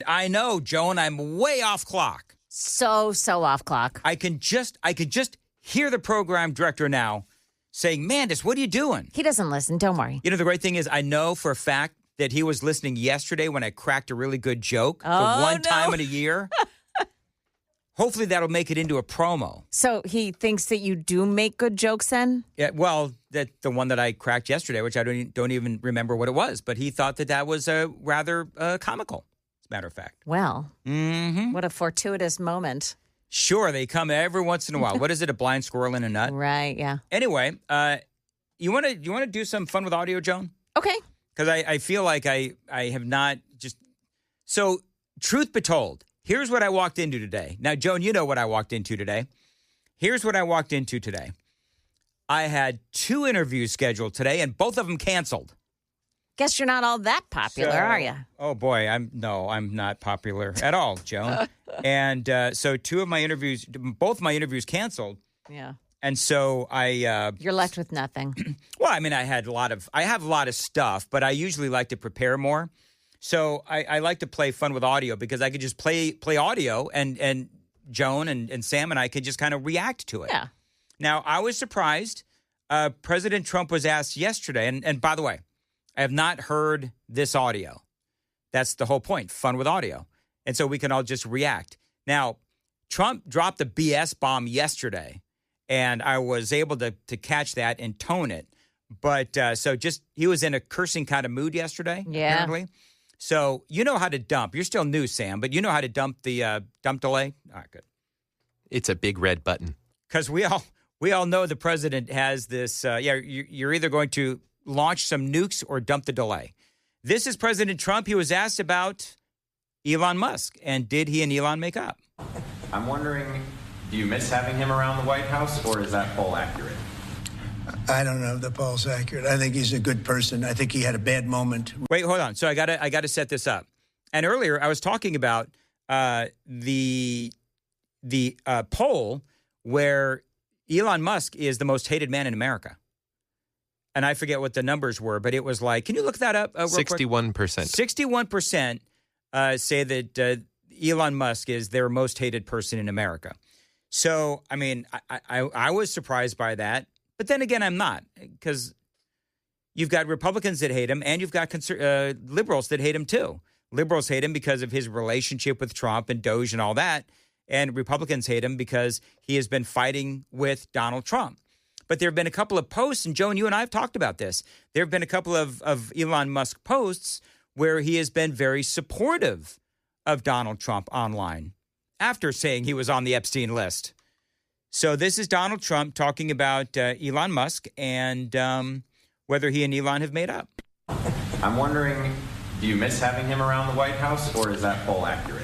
I know, Joan, I'm way off clock. So off clock. I could just hear the program director now saying, Mandis, what are you doing? He doesn't listen. Don't worry. You know, the great thing is I know for a fact that he was listening yesterday when I cracked a really good joke for one time in a year. Hopefully that'll make it into a promo. So he thinks that you do make good jokes then? Yeah, well, the one that I cracked yesterday, which I don't even remember what it was, but he thought that was rather comical, as a matter of fact. Well, what a fortuitous moment. Sure, they come every once in a while. What is it, a blind squirrel in a nut? Right, yeah. Anyway, you want to do some fun with audio, Joan? Okay. Because I feel like I have not just... So, truth be told, here's what I walked into today. Now, Joan, you know what I walked into today. Here's what I walked into today. I had 2 interviews scheduled today, and both of them canceled. Guess you're not all that popular, are you? Oh, boy. I'm not popular at all, Joan. And so both my interviews canceled. Yeah. And so you're left with nothing. Well, I mean, I have a lot of stuff, but I usually like to prepare more. So I like to play fun with audio because I could just play audio and Joan and Sam and I could just kind of react to it. Yeah. Now, I was surprised. President Trump was asked yesterday, and by the way, I have not heard this audio. That's the whole point, fun with audio. And so we can all just react. Now, Trump dropped the BS bomb yesterday, and I was able to catch that and tone it. But he was in a cursing kind of mood yesterday, apparently. So you know how to dump. You're still new, Sam, but you know how to dump the dump delay? All right, good. It's a big red button. Because we all know the president has this, you're either going to launch some nukes or dump the delay. This is President Trump. He was asked about Elon Musk, and did he and Elon make up? I'm wondering, do you miss having him around the White House, or is that poll accurate? I don't know if the poll's accurate. I think he's a good person. I think he had a bad moment. Wait, hold on. So I gotta set this up. And earlier I was talking about the poll where Elon Musk is the most hated man in America. And I forget what the numbers were, but it was like, can you look that up? 61%. 61% say that Elon Musk is their most hated person in America. So, I mean, I was surprised by that. But then again, I'm not, because you've got Republicans that hate him, and you've got liberals that hate him too. Liberals hate him because of his relationship with Trump and Doge and all that, and Republicans hate him because he has been fighting with Donald Trump. But there have been a couple of posts, and Joan, you and I have talked about this. There have been a couple of Elon Musk posts where he has been very supportive of Donald Trump online after saying he was on the Epstein list. So this is Donald Trump talking about Elon Musk and whether he and Elon have made up. I'm wondering, do you miss having him around the White House, or is that poll accurate?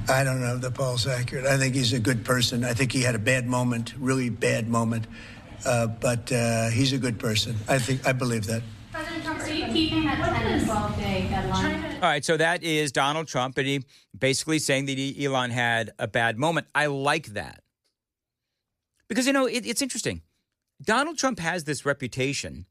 I don't know if the poll's accurate. I think he's a good person. I think he had a bad moment, really bad moment. But he's a good person. I believe that. President Trump, are you keeping that 10 to 12-day deadline? All right, so that is Donald Trump, and he basically saying that Elon had a bad moment. I like that. Because, you know, it's interesting. Donald Trump has this reputation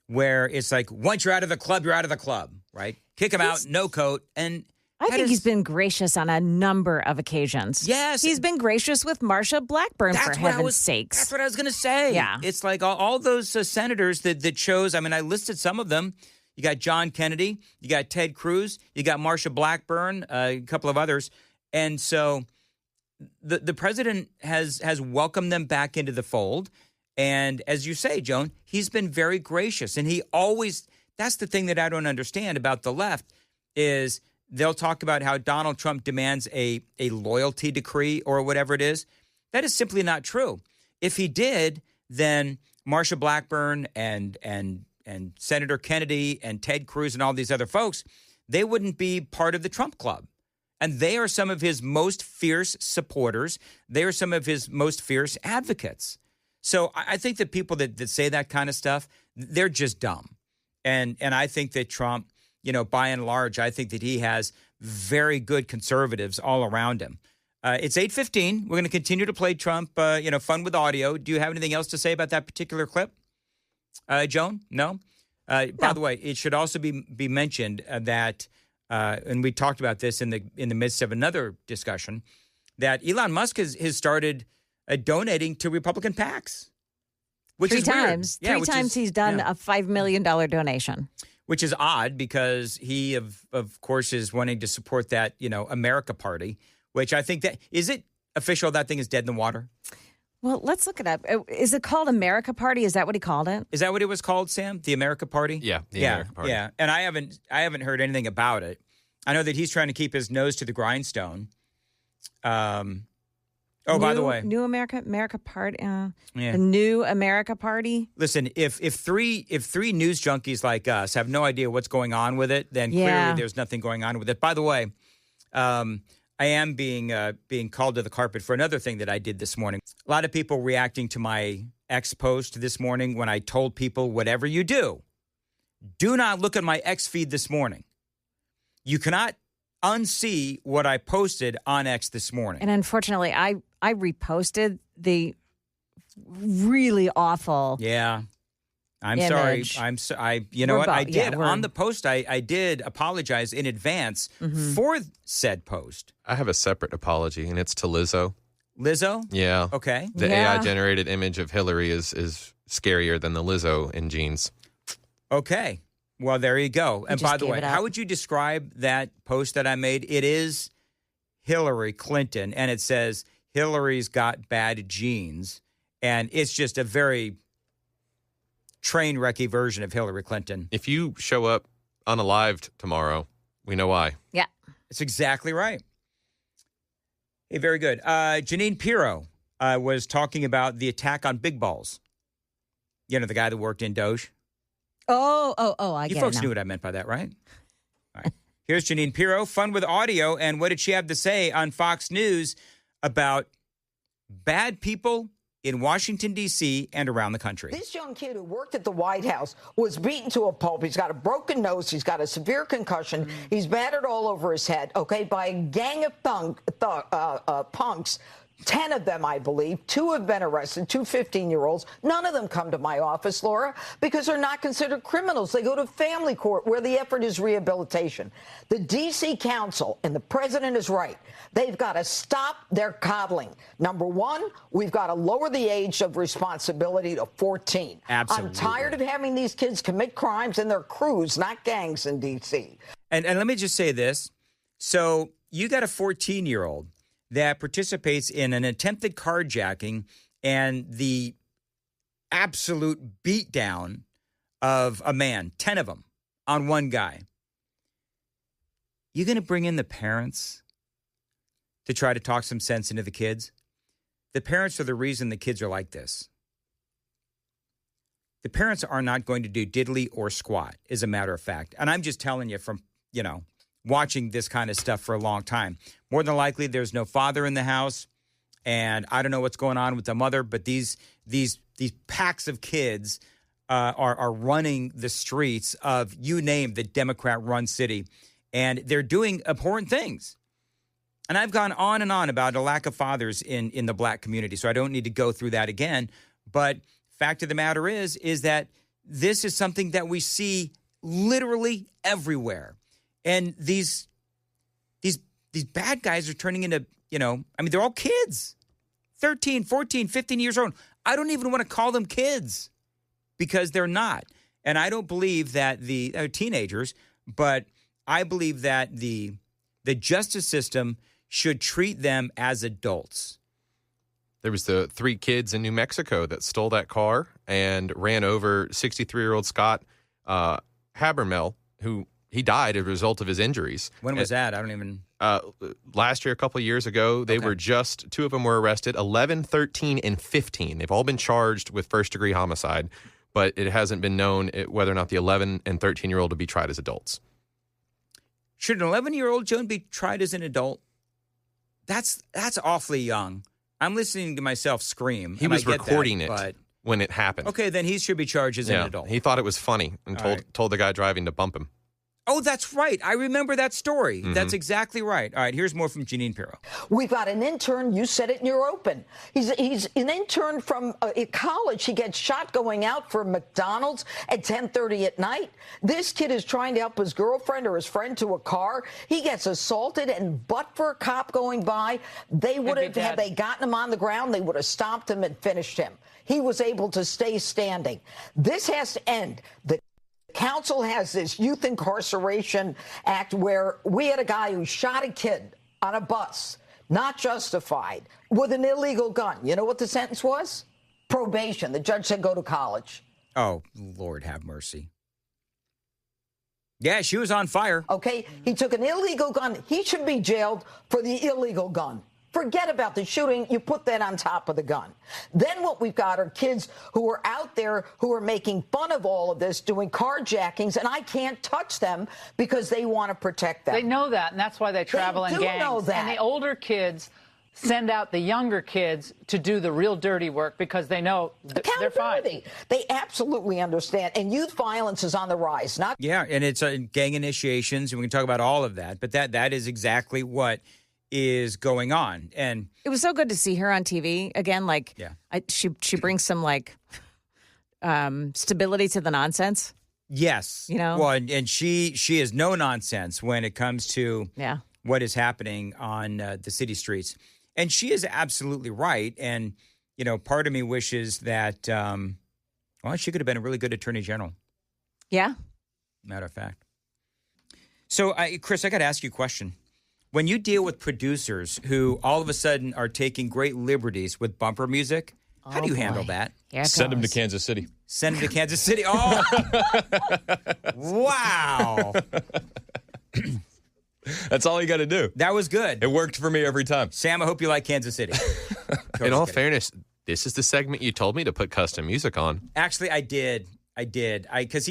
where it's like, once you're out of the club, you're out of the club, right? Kick him out, no coat. And I think he's been gracious on a number of occasions. Yes. He's been gracious with Marsha Blackburn, for heaven's sakes. That's what I was going to say. Yeah. It's like all those senators that chose, I mean, I listed some of them. You got John Kennedy, you got Ted Cruz, you got Marsha Blackburn, a couple of others. And so the president has welcomed them back into the fold. And as you say, Joan, he's been very gracious. And he always, that's the thing that I don't understand about the left is they'll talk about how Donald Trump demands a loyalty decree or whatever it is. That is simply not true. If he did, then Marsha Blackburn and Senator Kennedy and Ted Cruz and all these other folks, they wouldn't be part of the Trump club. And they are some of his most fierce supporters. They are some of his most fierce advocates. So I think that people that say that kind of stuff, they're just dumb. And I think that Trump, you know, by and large, I think that he has very good conservatives all around him. It's 8:15. We're going to continue to play Trump, fun with audio. Do you have anything else to say about that particular clip? Joan? No? By the way, it should also be mentioned that and we talked about this in the midst of another discussion, that Elon Musk has started donating to Republican PACs. Which Three is weird. times. Yeah, Three times he's done a $5 million donation. Which is odd because he, of course, is wanting to support that, America Party, which I think that, is it official that thing is dead in the water? Well, let's look it up. Is it called America Party? Is that what he called it? Is that what it was called, Sam? The America Party? Yeah, the America Party. Yeah, and I haven't heard anything about it. I know that he's trying to keep his nose to the grindstone. By the way, New America Party, the New America Party. Listen, if three news junkies like us have no idea what's going on with it, then clearly there's nothing going on with it. By the way, I am being called to the carpet for another thing that I did this morning. A lot of people reacting to my X post this morning when I told people, whatever you do not look at my X feed this morning. You cannot unsee what I posted on X this morning. And unfortunately, I reposted the really awful. Yeah. I'm image. sorry. You know what? I did on the post. I did apologize in advance for said post. I have a separate apology, and it's to Lizzo. Lizzo? Yeah. Okay. The AI-generated image of Hillary is scarier than the Lizzo in jeans. Okay. Well, there you go. And by the way, how would you describe that post that I made? It is Hillary Clinton, and it says, Hillary's got bad genes. And it's just a very train wrecky version of Hillary Clinton. If you show up unalived tomorrow, we know why. Yeah. That's exactly right. Hey, very good. Janine Pirro was talking about the attack on Big Balls. You know, the guy that worked in Doge. Oh, I get it now. You folks knew what I meant by that, right? All right. Here's Janine Pirro, fun with audio. And what did she have to say on Fox News about bad people in Washington, D.C. and around the country? This young kid who worked at the White House was beaten to a pulp. He's got a broken nose. He's got a severe concussion. He's battered all over his head, by a gang of punks. 10 of them, I believe. 2 have been arrested, 2 15-year-olds. None of them come to my office, Laura, because they're not considered criminals. They go to family court where the effort is rehabilitation. The D.C. Council, and the president is right, they've got to stop their coddling. Number one, we've got to lower the age of responsibility to 14. Absolutely. I'm tired of having these kids commit crimes in their crews, not gangs in D.C. And let me just say this. So you got a 14-year-old that participates in an attempted carjacking and the absolute beatdown of a man, 10 of them, on one guy. You going to bring in the parents to try to talk some sense into the kids? The parents are the reason the kids are like this. The parents are not going to do diddly or squat, as a matter of fact. And I'm just telling you from, watching this kind of stuff for a long time. More than likely, there's no father in the house, and I don't know what's going on with the mother, but these packs of kids are running the streets of, you name the Democrat-run city, and they're doing abhorrent things. And I've gone on and on about a lack of fathers in the black community, so I don't need to go through that again. But fact of the matter is that this is something that we see literally everywhere. And these bad guys are turning into, they're all kids, 13, 14, 15 years old. I don't even want to call them kids because they're not. And I don't believe that they're teenagers, but I believe that the justice system should treat them as adults. There was the 3 kids in New Mexico that stole that car and ran over 63-year-old Scott Habermel, who he died as a result of his injuries. When was that? I don't even... Last year, a couple of years ago, they were 2 of them were arrested, 11, 13, and 15. They've all been charged with first-degree homicide, but it hasn't been known whether or not the 11 and 13-year-old will be tried as adults. Should an 11-year-old Joan be tried as an adult? That's awfully young. I'm listening to myself scream. He was recording it when it happened. Okay, then he should be charged as an adult. He thought it was funny and told the guy driving to bump him. Oh, that's right. I remember that story. That's exactly right. All right, here's more from Jeanine Pirro. We've got an intern. You said it in your open. He's an intern from college. He gets shot going out for McDonald's at 10:30 at night. This kid is trying to help his girlfriend or his friend to a car. He gets assaulted, and but for a cop going by, they would have, had they gotten him on the ground, they would have stopped him and finished him. He was able to stay standing. This has to end. The council has this Youth Incarceration Act where we had a guy who shot a kid on a bus, not justified, with an illegal gun. You know what the sentence was? Probation. The judge said go to college. Oh, Lord have mercy. Yeah, she was on fire. Okay, he took an illegal gun. He should be jailed for the illegal gun. Forget about the shooting. You put that on top of the gun. Then what we've got are kids who are out there who are making fun of all of this, doing carjackings, and I can't touch them because they want to protect them. They know that, and that's why they travel in gangs. Know that. And the older kids send out the younger kids to do the real dirty work because they know they're fine. They absolutely understand. And youth violence is on the rise. Yeah, and it's gang initiations, and we can talk about all of that. But that is exactly what is going on. And it was so good to see her on TV again. Like, she brings some stability to the nonsense. Yes, well, and she is no nonsense when it comes to what is happening on the city streets, and she is absolutely right. And part of me wishes that she could have been a really good attorney general. Yeah, matter of fact. So, Chris, I got to ask you a question. When you deal with producers who all of a sudden are taking great liberties with bumper music, how do you handle that? Send them to Kansas City. Send them to Kansas City. Oh, wow. That's all you got to do. That was good. It worked for me every time. Sam, I hope you like Kansas City. In all fairness, this is the segment you told me to put custom music on. Actually, I did. Because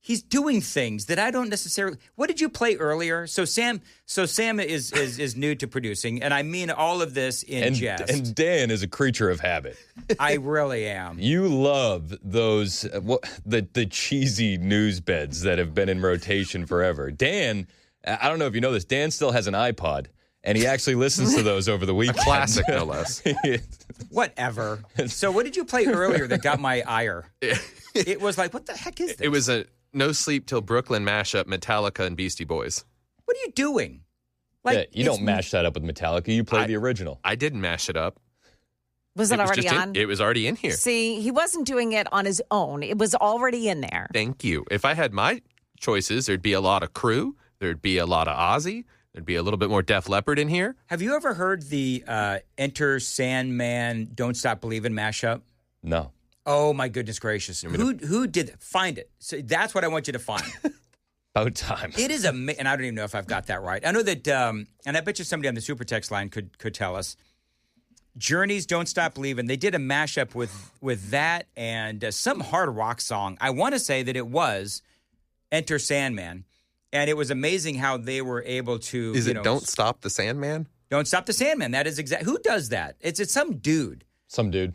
he's doing things that I don't necessarily. What did you play earlier? So Sam is new to producing, and I mean all of this in jest. And Dan is a creature of habit. I really am. You love those the cheesy news beds that have been in rotation forever. Dan, I don't know if you know this. Dan still has an iPod, and he actually listens to those over the weekend. A classic, no less. Whatever. So what did you play earlier that got my ire? It was like, what the heck is this? It was a No Sleep Till Brooklyn mashup, Metallica and Beastie Boys. What are you doing? You don't mash that up with Metallica. You play the original. I didn't mash it up. Was it already on? It was already in here. See, he wasn't doing it on his own. It was already in there. Thank you. If I had my choices, there'd be a lot of Crew. There'd be a lot of Ozzy. There'd be a little bit more Def Leppard in here. Have you ever heard the Enter Sandman, Don't Stop Believin' mashup? No. Oh, my goodness gracious. Who did that? Find it. So that's what I want you to find. About time. It is and I don't even know if I've got that right. I know that, and I bet you somebody on the super text line could tell us. Journey's Don't Stop Believin'. They did a mashup with that and some hard rock song. I want to say that it was Enter Sandman. And it was amazing how they were able to. Is it Don't Stop the Sandman? Don't Stop the Sandman. That is exactly. Who does that? It's some dude. Some dude.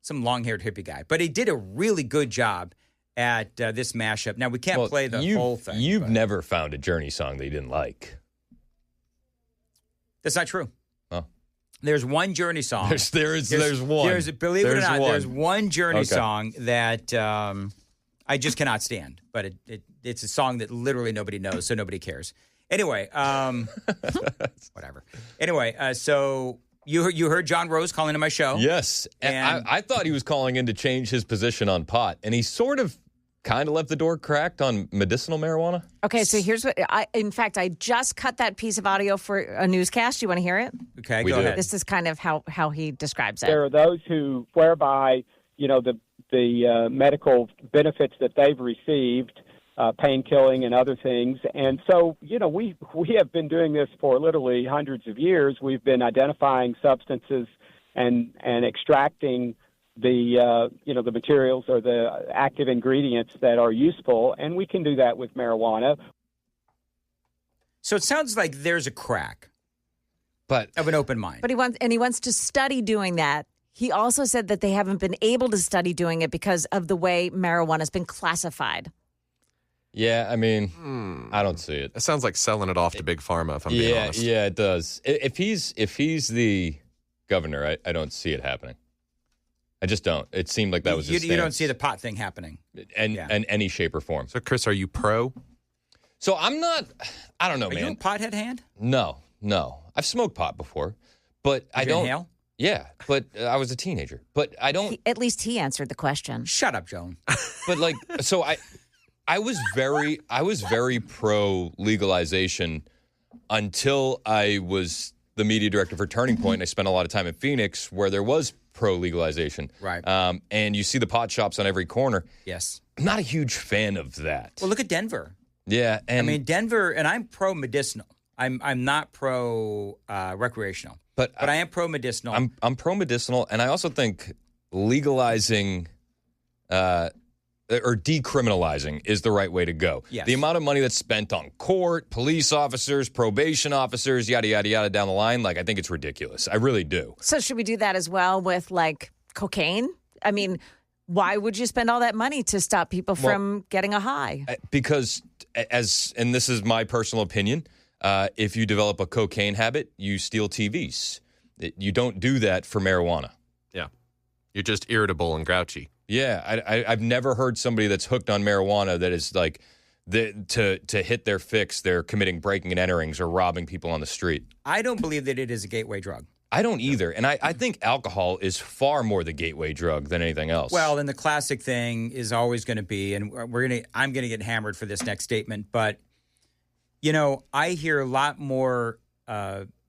Some long-haired hippie guy. But he did a really good job at this mashup. Now, we can't play the whole thing. You've never found a Journey song that you didn't like. That's not true. Oh. There's one Journey song. There's one. Believe it or not, there's one Journey song that I just cannot stand. But it's a song that literally nobody knows, so nobody cares. Anyway, whatever. Anyway, so you heard John Rose calling into my show. Yes. And I thought he was calling in to change his position on pot, and he sort of kind of left the door cracked on medicinal marijuana. Okay, so here's what in fact, I just cut that piece of audio for a newscast. You want to hear it? Okay, go ahead. This is kind of how he describes it. There are those who swear by, the medical benefits that they've received, pain killing and other things. And so, we have been doing this for literally hundreds of years. We've been identifying substances and extracting the materials or the active ingredients that are useful, and we can do that with marijuana. So it sounds like there's a crack, but of an open mind. But he wants to study doing that. He also said that they haven't been able to study doing it because of the way marijuana has been classified. Yeah, I mean, I don't see it. It sounds like selling it off to Big Pharma, if I'm being honest. Yeah, it does. If he's the governor, I don't see it happening. I just don't. It seemed like that was his stance. You don't see the pot thing happening. In any shape or form. So, Chris, are you pro? So I'm not, I don't know, man. Are you a pothead hand? No. I've smoked pot before, but I don't. Inhale? Yeah, but I was a teenager. But I don't. At least he answered the question. Shut up, Joan. But like, so I was very pro legalization until I was the media director for Turning Point. And I spent a lot of time in Phoenix where there was pro legalization. Right. And you see the pot shops on every corner. Yes. I'm not a huge fan of that. Well, look at Denver. Yeah, and I mean Denver, and I'm pro medicinal. I'm not pro recreational, but I am pro medicinal. I'm pro medicinal, and I also think legalizing or decriminalizing is the right way to go. Yes. The amount of money that's spent on court, police officers, probation officers, yada yada yada down the line, like I think it's ridiculous. I really do. So should we do that as well with like cocaine? I mean, why would you spend all that money to stop people from getting a high? Because and this is my personal opinion, if you develop a cocaine habit, you steal TVs. You don't do that for marijuana. Yeah. You're just irritable and grouchy. Yeah, I've never heard somebody that's hooked on marijuana that is like, to hit their fix, they're committing breaking and enterings or robbing people on the street. I don't believe that it is a gateway drug. I don't either. And I think alcohol is far more the gateway drug than anything else. Well, and the classic thing is always going to be, and I'm going to get hammered for this next statement, but, you know, I hear a lot more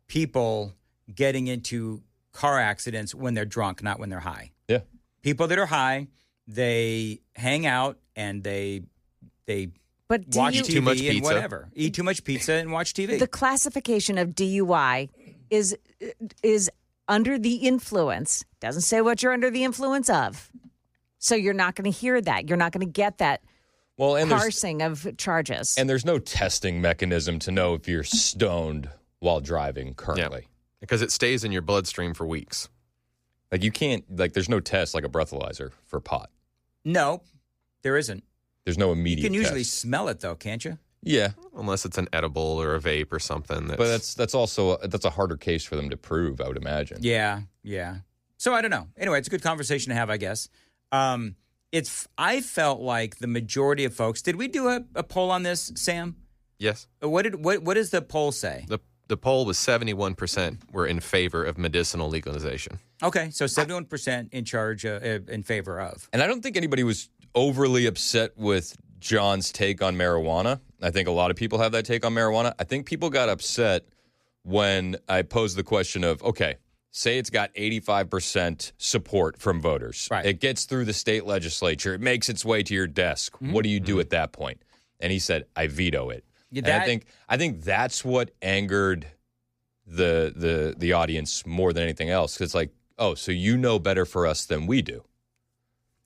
people getting into car accidents when they're drunk, not when they're high. Yeah. People that are high, they hang out and they watch TV too much and pizza. whatever. Eat too much pizza and watch TV. The classification of DUI is under the influence. Doesn't say what you're under the influence of. So you're not going to hear that. You're not going to get that parsing of charges. And there's no testing mechanism to know if you're stoned while driving currently. Yeah. Because it stays in your bloodstream for weeks. Like you can't, like there's no test like a breathalyzer for pot. No, there isn't. There's no immediate You can usually test. smell it, though, can't you? Yeah. Unless it's an edible or a vape or something. But that's also a harder case for them to prove, I would imagine. Yeah. So I don't know. Anyway, it's a good conversation to have, I guess. I felt like the majority of folks. Did we do a poll on this, Sam? Yes. What does the poll say? The poll was 71% were in favor of medicinal legalization. Okay, so 71% in favor of. And I don't think anybody was overly upset with John's take on marijuana. I think a lot of people have that take on marijuana. I think people got upset when I posed the question of, okay, say it's got 85% support from voters. Right. It gets through the state legislature. It makes its way to your desk. Mm-hmm. What do you do at that point? And he said, I veto it. And I think that's what angered the audience more than anything else. Because it's like, oh, so you know better for us than we do.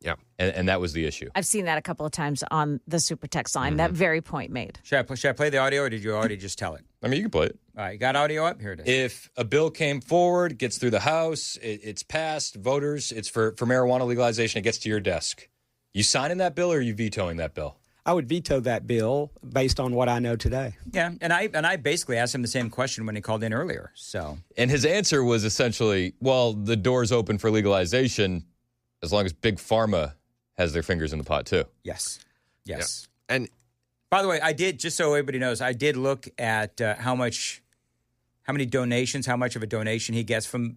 Yeah. And that was the issue. I've seen that a couple of times on the super text line. That very point made. Should I play the audio, or did you already just tell it? I mean, you can play it. All right, you got audio up? Here it is. If a bill came forward, gets through the House, it's passed, voters, it's for marijuana legalization, it gets to your desk. You signing that bill or are you vetoing that bill? I would veto that bill based on what I know today. Yeah, and I basically asked him the same question when he called in earlier. So, and his answer was essentially, well, the door's open for legalization as long as Big Pharma has their fingers in the pot too. Yes. Yeah. And by the way, I did, just so everybody knows, I did look at how much of a donation he gets from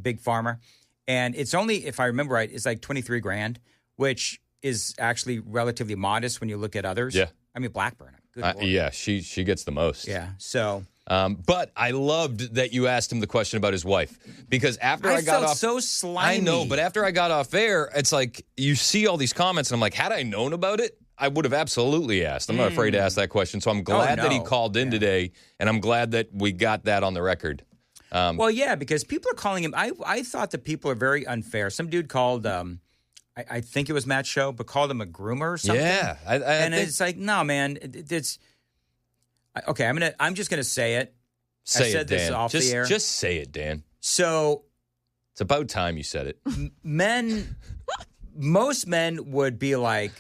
Big Pharma. And it's only, if I remember right, it's like $23,000, which is actually relatively modest when you look at others. Yeah. I mean, Blackburn. Good Lord. Yeah, she gets the most. Yeah. So. But I loved that you asked him the question about his wife, because after I got felt off, so slimy. I know, but after I got off air, it's like you see all these comments, and I'm like, had I known about it, I would have absolutely asked. I'm not afraid to ask that question, so I'm glad that he called in today, and I'm glad that we got that on the record. Well, yeah, because people are calling him. I thought that people are very unfair. Some dude called. I think it was Matt's show, but called him a groomer or something. Yeah, and it's like, no, man, it's. Okay, I'm just gonna say it. Say I said it, Dan. this off the air. Just say it, Dan. So it's about time you said it. Most men would be like,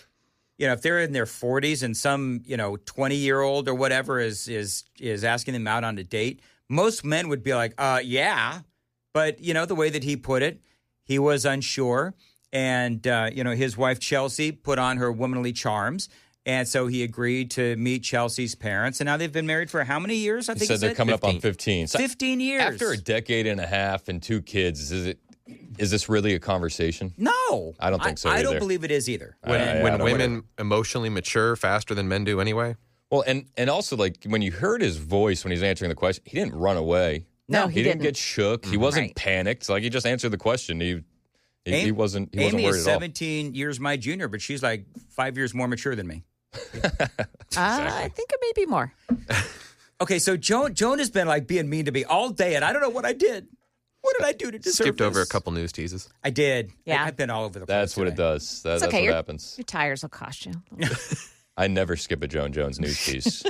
if they're in their 40s and some 20-year-old or whatever is asking them out on a date, most men would be like, yeah. But the way that he put it, he was unsure, and his wife Chelsea put on her womanly charms. And so he agreed to meet Chelsea's parents, and now they've been married for how many years? I think he said they're coming 15. up on 15. So 15 years. After a decade and a half and 2 kids, is this really a conversation? No. I don't think so I either. don't believe it is either. When women emotionally mature faster than men do anyway? Well, and also, like, when you heard his voice when he's answering the question, he didn't run away. No, he didn't get shook. He wasn't panicked. Like, he just answered the question. He wasn't Amy worried is at all. 17 years my junior, but she's like 5 years more mature than me. I think it may be more. Okay, so Joan has been like being mean to me all day, and I don't know what I did. What did I do to deserve Skipped over a this? couple news teases. I did. Yeah. I've been all over the place. That's what it does. That's okay. what happens. Your tires will cost you. I never skip a Joan Jones news piece.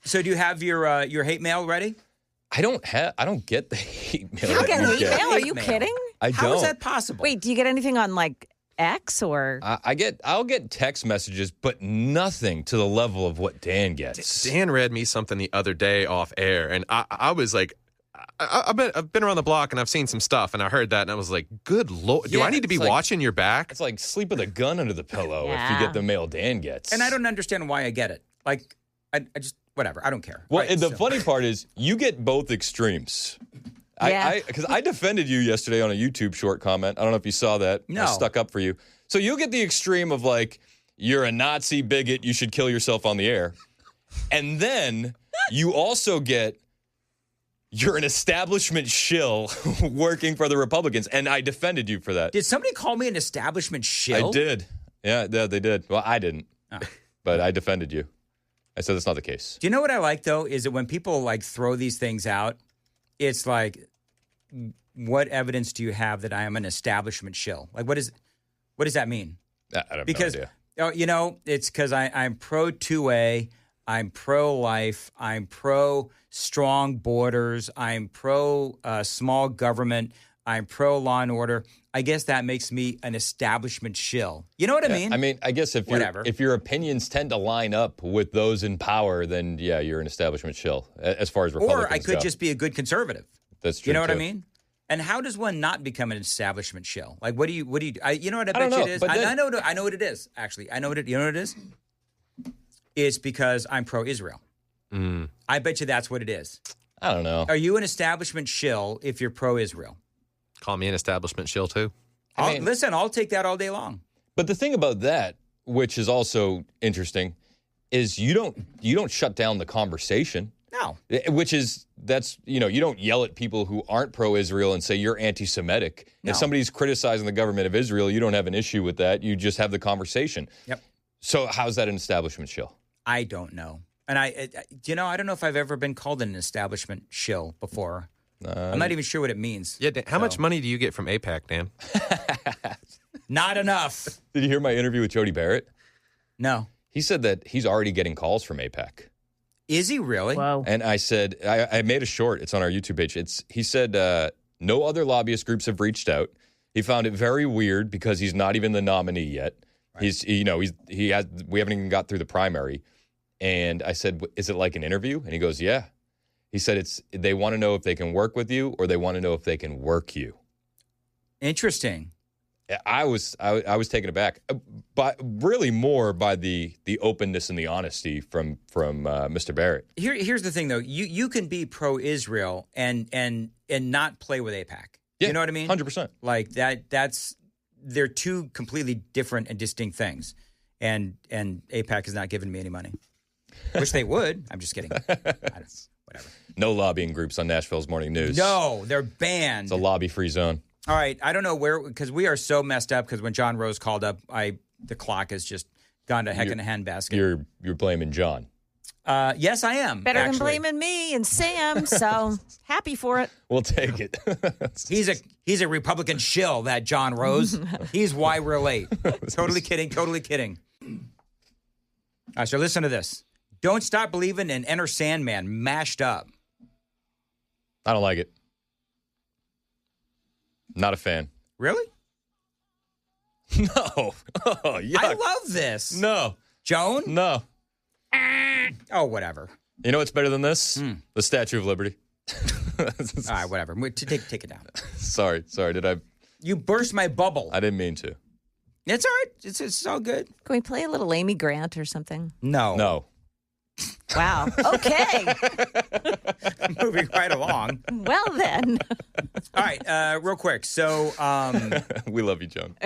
So do you have your hate mail ready? I don't get the hate mail. You don't get hate mail? Are Hate you mail. kidding? I How don't. is that possible? Wait, do you get anything on like X or? I'll get text messages, but nothing to the level of what Dan gets. Dan read me something the other day off air, and I was like, I've been around the block and I've seen some stuff, and I heard that, and I was like, good Lord, do Yeah, I need to be it's like- watching your back? It's like sleep with a gun under the pillow if you Yeah. get the mail Dan gets. And I don't understand why I get it. Like, I just, whatever, I don't care. Well, Right, and the so- funny part is you get both extremes. Yeah. Because I defended you yesterday on a YouTube short comment. I don't know if you saw that. No. I stuck up for you. So you'll get the extreme of like, you're a Nazi bigot, you should kill yourself on the air. And then you also get, you're an establishment shill working for the Republicans. And I defended you for that. Did somebody call me an establishment shill? I did. Yeah, they did. Well, I didn't. Oh. But I defended you. I said that's not the case. Do you know what I like, though, is that when people, like, throw these things out, it's like, what evidence do you have that I am an establishment shill? Like, what does that mean? I have Because, no idea. it's because I'm pro 2A, I'm pro-life, I'm pro-strong borders, I'm pro-small government, I'm pro-law and order. I guess that makes me an establishment shill. You know what I mean? I mean, I guess if your opinions tend to line up with those in power, then yeah, you're an establishment shill as far as Republicans Or I could go. just be a good conservative. That's true. You know what I too. mean? And how does one not become an establishment shill? Like, what do you do? You know what I I don't bet you know, it is? but then- I know what it is, actually. You know what it is? It's because I'm pro-Israel. I bet you that's what it is. I don't know. Are you an establishment shill if you're pro-Israel? Call me an establishment shill, too. Listen, I'll take that all day long. But the thing about that, which is also interesting, is you don't shut down the conversation. No. Which is, you don't yell at people who aren't pro-Israel and say you're anti-Semitic. No. If somebody's criticizing the government of Israel, you don't have an issue with that. You just have the conversation. Yep. So how's that an establishment shill? I don't know. And I don't know if I've ever been called an establishment shill before. I'm not even sure what it means. Yeah, Dan, how much money do you get from AIPAC, Dan? Not enough. Did you hear my interview with Jody Barrett? No. He said that he's already getting calls from AIPAC. Is he really? Whoa. And I said, I made a short. It's on our YouTube page. He said no other lobbyist groups have reached out. He found it very weird because he's not even the nominee yet. Right. We haven't even got through the primary. And I said, is it like an interview? And he goes, yeah. He said they want to know if they can work with you or they want to know if they can work you. Interesting. I was taken aback, but really more by the openness and the honesty from Mr. Barrett. Here's the thing, though. You can be pro-Israel and not play with AIPAC. Yeah, you know what I mean? 100%. Like they're two completely different and distinct things. And AIPAC has not given me any money. Wish they would. I'm just kidding. Whatever. No lobbying groups on Nashville's Morning News. No, they're banned. It's a lobby-free zone. All right, I don't know where, because we are so messed up, because when John Rose called up, the clock has just gone to heck in a handbasket. You're blaming John. Yes, I am. Better actually. than blaming me and Sam, so happy for it. We'll take it. He's a Republican shill, that John Rose. He's why we're late. Totally kidding. All right, so listen to this. Don't Stop Believing and Enter Sandman mashed up. I don't like it. Not a fan. Really? No. Oh, yuck. I love this. No. Joan? No. Oh, whatever. You know what's better than this? The Statue of Liberty. All right, whatever. Take it down. Sorry. Did I? You burst my bubble. I didn't mean to. It's all right. It's all good. Can we play a little Amy Grant or something? No. Wow. Okay. Moving right along. Well, then. All right, real quick. So, we love you, Joan.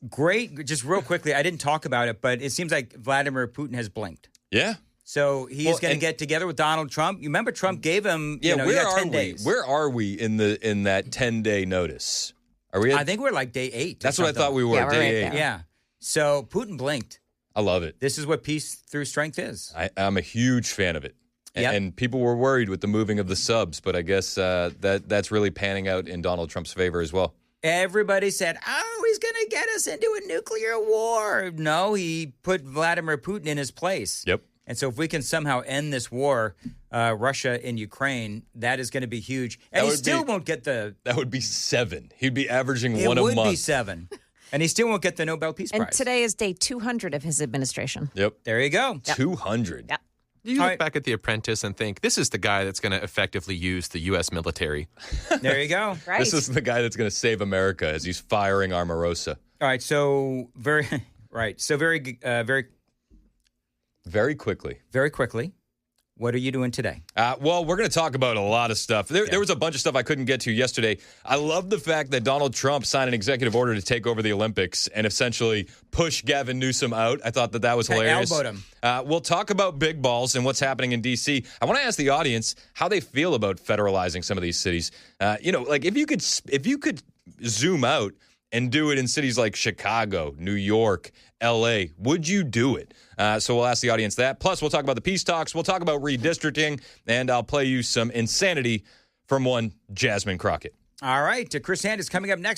Great. Just real quickly, I didn't talk about it, but it seems like Vladimir Putin has blinked. Yeah. So he's going to get together with Donald Trump. You remember Trump gave him, where you got are 10 days. Where are we in that 10-day notice? Are we? I think we're like day 8. That's what I thought we were. Yeah, day 8. Yeah. So Putin blinked. I love it. This is what peace through strength is. I'm a huge fan of it. And people were worried with the moving of the subs, but I guess that's really panning out in Donald Trump's favor as well. Everybody said, he's going to get us into a nuclear war. No, he put Vladimir Putin in his place. Yep. And so if we can somehow end this war, Russia in Ukraine, that is going to be huge. And he still won't get the... That would be 7. He'd be averaging 1 a month. It would be 7. And he still won't get the Nobel Peace Prize. And today is day 200 of his administration. Yep. There you go. 200. Yep. You look back at The Apprentice and think, this is the guy that's going to effectively use the U.S. military. There you go. Right. This is the guy that's going to save America as he's firing Omarosa. All right. So very quickly. What are you doing today? Well, we're going to talk about a lot of stuff. There was a bunch of stuff I couldn't get to yesterday. I love the fact that Donald Trump signed an executive order to take over the Olympics and essentially push Gavin Newsom out. I thought that was hilarious. Elbowed him. We'll talk about big balls and what's happening in D.C. I want to ask the audience how they feel about federalizing some of these cities. Like if you could zoom out and do it in cities like Chicago, New York, L.A., would you do it? So we'll ask the audience that. Plus, we'll talk about the peace talks. We'll talk about redistricting, and I'll play you some insanity from one Jasmine Crockett. All right. Chris Hand is coming up next.